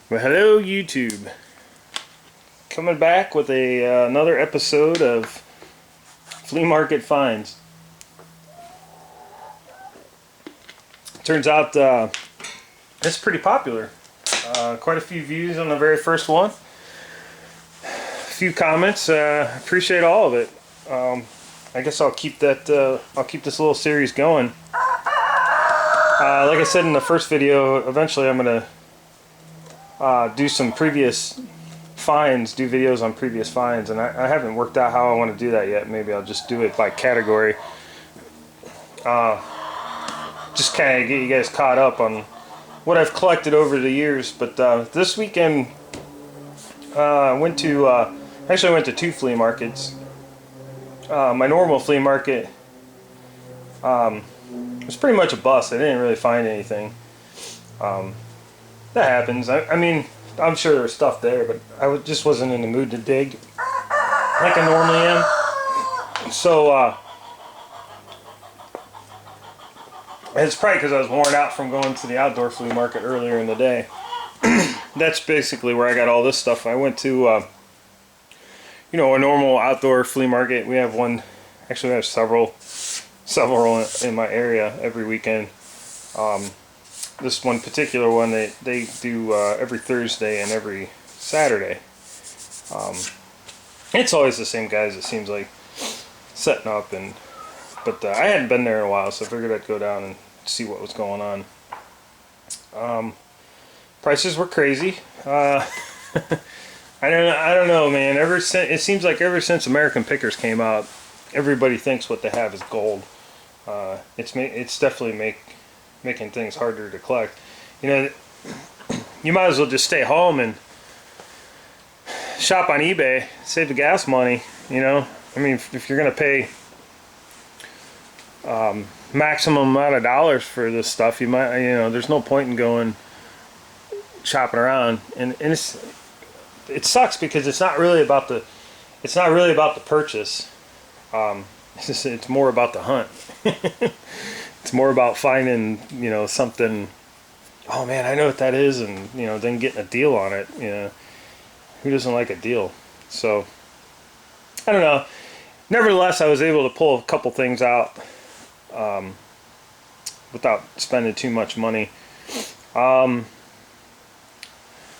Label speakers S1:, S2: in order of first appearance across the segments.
S1: Well, hello YouTube. Coming back with another episode of Flea Market Finds. Turns out it's pretty popular. Quite a few views on the very first one. A few comments. Appreciate all of it. I guess I'll keep that. I'll keep this little series going. Like I said in the first video, eventually I'm gonna do some previous finds, do videos on previous finds, and I haven't worked out how I want to do that yet. Maybe I'll just do it by category. Just kind of get you guys caught up on what I've collected over the years. But this weekend I went to actually I went to two flea markets. My normal flea market was pretty much a bust. I didn't really find anything. That happens. I mean, I'm sure there's stuff there, but I just wasn't in the mood to dig like I normally am. So it's probably because I was worn out from going to the outdoor flea market earlier in the day. That's basically where I got all this stuff. I went to you know, a normal outdoor flea market. We have one, actually we have several in my area every weekend. This one particular one, they do every Thursday and every Saturday. It's always the same guys, it seems like, setting up. But I hadn't been there in a while, so I figured I'd go down and see what was going on. Prices were crazy. I don't know, man. It seems like ever since American Pickers came out, everybody thinks what they have is gold. It's definitely making things harder to collect. You know, you might as well just stay home and shop on eBay, save the gas money. You know, I mean, if you're gonna pay maximum amount of dollars for this stuff, you might, you know, there's no point in going shopping around. And it sucks because it's not really about the purchase. It's more about the hunt. It's more about finding, you know, something. Oh man, I know what that is, and you know, then getting a deal on it. You know, who doesn't like a deal? So I don't know. Nevertheless, I was able to pull a couple things out without spending too much money. I'm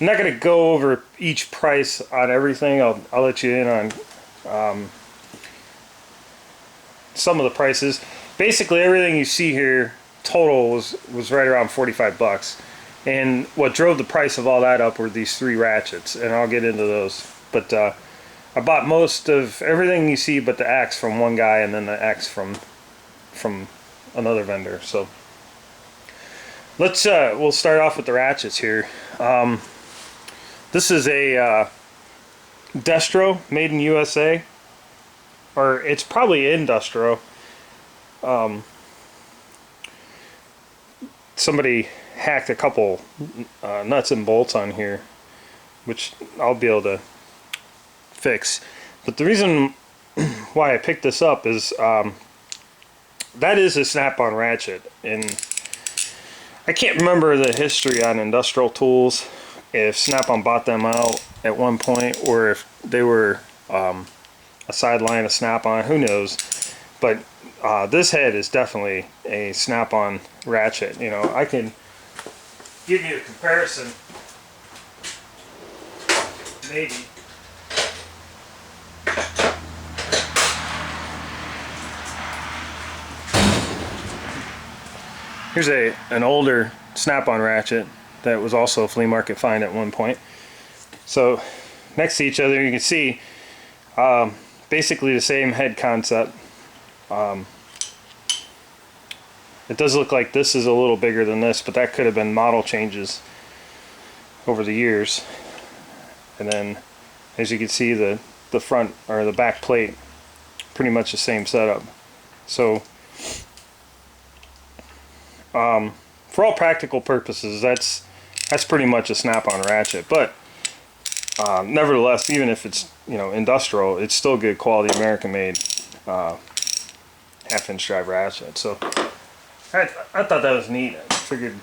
S1: not going to go over each price on everything. I'll let you in on some of the prices. Basically everything you see here total was right around 45 bucks. And what drove the price of all that up were these three ratchets, and I'll get into those. But I bought most of everything you see but the axe from one guy, and then the axe from another vendor. So let's we'll start off with the ratchets here. This is a Destro, made in USA, or it's probably Industro. Somebody hacked a couple nuts and bolts on here, which I'll be able to fix. But the reason why I picked this up is that is a snap-on ratchet, and I can't remember the history on industrial tools, if Snap-on bought them out at one point, or if they were a sideline of Snap-on, who knows. But this head is definitely a Snap-on ratchet. You know, I can give you a comparison, maybe. Here's an older Snap-on ratchet that was also a flea market find at one point. So next to each other you can see basically the same head concept. It does look like this is a little bigger than this, but that could have been model changes over the years. And then as you can see, the front or the back plate, pretty much the same setup. So for all practical purposes, that's pretty much a Snap-on ratchet. But nevertheless, even if it's, you know, industrial, it's still good quality American-made half-inch drive ratchet. So I thought that was neat. I figured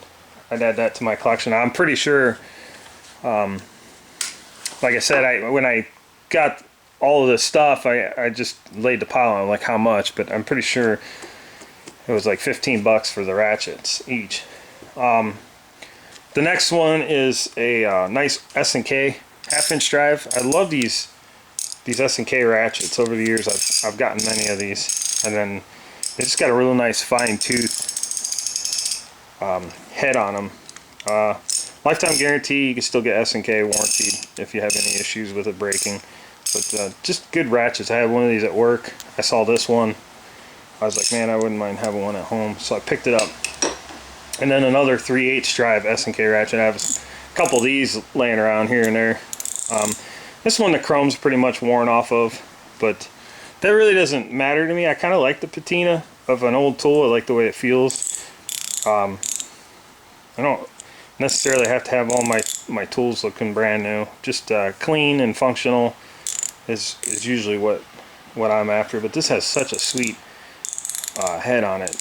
S1: I'd add that to my collection. I'm pretty sure Like I said, when I got all of this stuff, I just laid the pile on like how much, but I'm pretty sure it was like 15 bucks for the ratchets each. The next one is a nice S&K half-inch drive. I love these S&K ratchets. Over the years I've gotten many of these, and then they just got a real nice fine tooth head on them. Lifetime guarantee. You can still get S&K warranted if you have any issues with it breaking. But just good ratchets. I had one of these at work. I saw this one. I was like, man, I wouldn't mind having one at home. So I picked it up. And then another 3/8 drive S&K ratchet. I have a couple of these laying around here and there. This one the chrome's pretty much worn off of, but that really doesn't matter to me. I kind of like the patina of an old tool. I like the way it feels. I don't necessarily have to have all my tools looking brand new. Just clean and functional is usually what I'm after. But this has such a sweet head on it,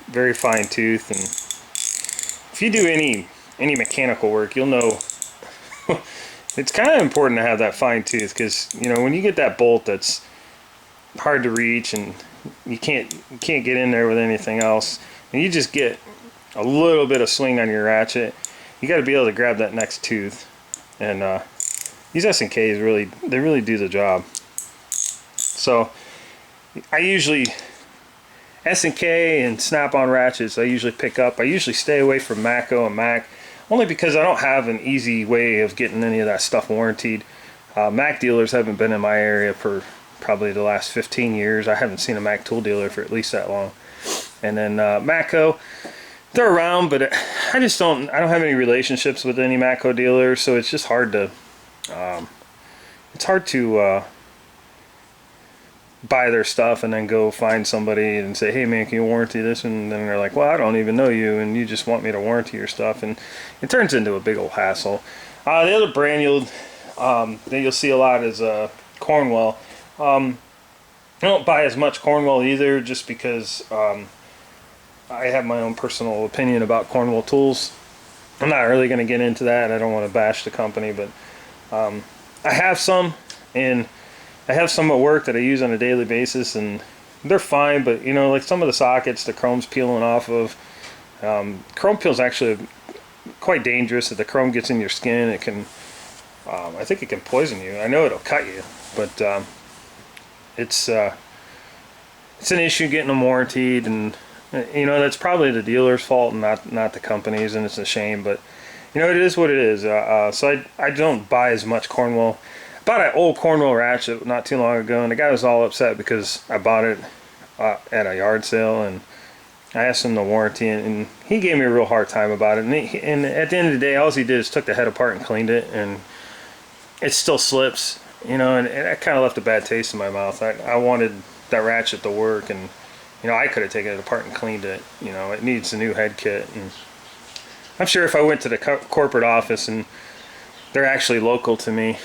S1: very fine tooth, and if you do any mechanical work, you'll know it's kind of important to have that fine tooth, because you know when you get that bolt that's hard to reach and you can't get in there with anything else, and you just get a little bit of swing on your ratchet, you got to be able to grab that next tooth. And these S&Ks really do the job. So I usually S&K and Snap-on ratchets I usually pick up. I usually stay away from Matco and Mac, only because I don't have an easy way of getting any of that stuff warranted. Mac dealers haven't been in my area for probably the last 15 years. I haven't seen a Mac tool dealer for at least that long. And then Matco, they're around, but I don't have any relationships with any Matco dealers, so it's just hard to buy their stuff and then go find somebody and say, hey man, can you warranty this? And then they're like, well, I don't even know you and you just want me to warranty your stuff, and it turns into a big old hassle. The other brand that you'll see a lot is Cornwell. I don't buy as much Cornwell either, just because I have my own personal opinion about Cornwell tools. I'm not really going to get into that. I don't want to bash the company, but I have some, and I have some at work that I use on a daily basis, and they're fine. But you know, like some of the sockets, the chrome's peeling off of. Chrome peel's actually quite dangerous. If the chrome gets in your skin, it can. I think it can poison you. I know it'll cut you, but it's an issue getting them warranted, and you know that's probably the dealer's fault and not the company's, and it's a shame. But you know, it is what it is. So I don't buy as much Cornwell. I bought an old Cornwell ratchet not too long ago, and the guy was all upset because I bought it at a yard sale, and I asked him to warranty it, and he gave me a real hard time about it. And at the end of the day, all he did is took the head apart and cleaned it, and it still slips, you know, and that kind of left a bad taste in my mouth. I wanted that ratchet to work, and you know, I could have taken it apart and cleaned it. You know, it needs a new head kit, and I'm sure if I went to the corporate office and they're actually local to me,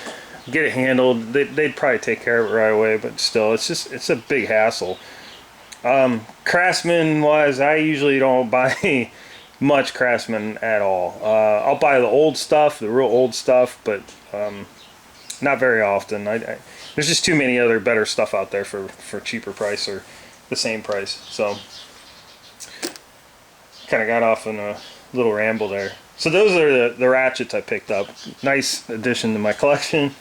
S1: get it handled, they'd probably take care of it right away. But still, it's a big hassle. Craftsman wise, I usually don't buy much Craftsman at all. I'll buy the old stuff, the real old stuff, but not very often. There's just too many other better stuff out there for cheaper price or the same price. So kind of got off on a little ramble there. So those are the ratchets I picked up. Nice addition to my collection.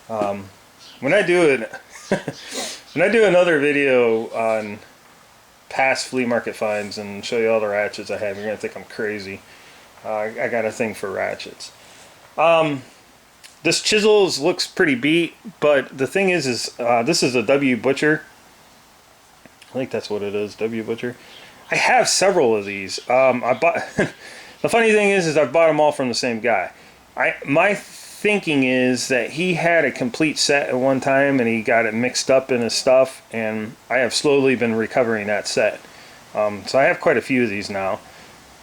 S1: When I do it, when I do another video on past flea market finds and show you all the ratchets I have, you're gonna think I'm crazy. I got a thing for ratchets. This chisel looks pretty beat, but the thing is this is a W Butcher. I think that's what it is, W Butcher. I have several of these. I bought. The funny thing is I've bought them all from the same guy. My thinking is that he had a complete set at one time and he got it mixed up in his stuff, and I have slowly been recovering that set. So I have quite a few of these now.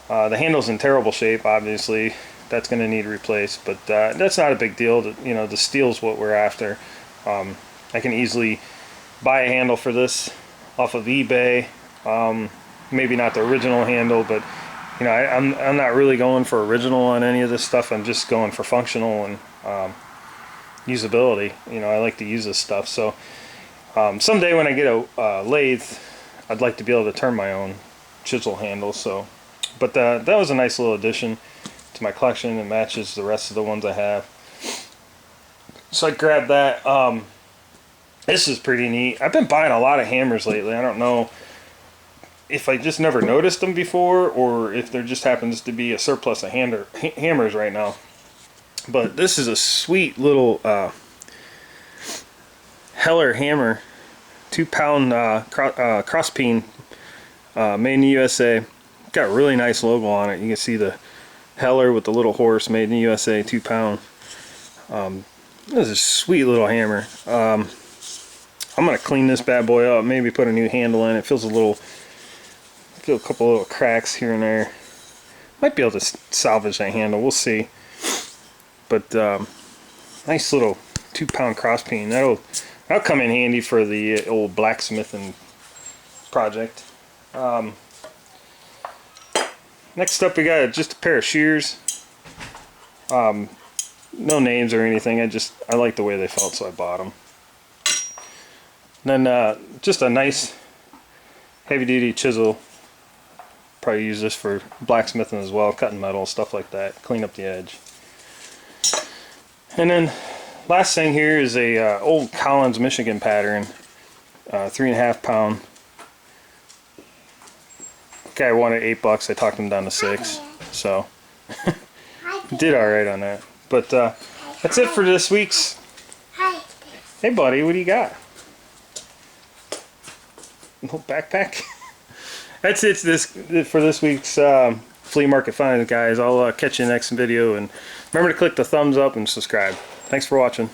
S1: The handle's in terrible shape, obviously. That's going to need replaced, but that's not a big deal. You know, the steel's what we're after. I can easily buy a handle for this off of eBay. Maybe not the original handle, but you know, I'm not really going for original on any of this stuff. I'm just going for functional and usability. You know, I like to use this stuff. So someday when I get a lathe, I'd like to be able to turn my own chisel handle. So, but that was a nice little addition to my collection. It matches the rest of the ones I have. So I grabbed that. This is pretty neat. I've been buying a lot of hammers lately. I don't know if I just never noticed them before or if there just happens to be a surplus of hammers right now. But this is a sweet little Heller hammer, 2-pound cross peen, made in the USA. Got a really nice logo on it. You can see the Heller with the little horse, made in the USA, 2-pound. This is a sweet little hammer. I'm gonna clean this bad boy up, maybe put a new handle in it. Feels a couple little cracks here and there. Might be able to salvage that handle, we'll see. But nice little 2-pound cross peen. That'll come in handy for the old blacksmithing project. Next up we got just a pair of shears. No names or anything, I like the way they felt, so I bought them. Then just a nice heavy duty chisel. Probably use this for blacksmithing as well, cutting metal, stuff like that, clean up the edge. And then last thing here is a old Collins, Michigan pattern, 3.5 pound. Guy wanted $8. I talked him down to $6, so did all right on that. But that's it for this week's. Hey buddy, what do you got? No backpack? That's it for this week's flea market finds, guys. I'll catch you in the next video, and remember to click the thumbs up and subscribe. Thanks for watching.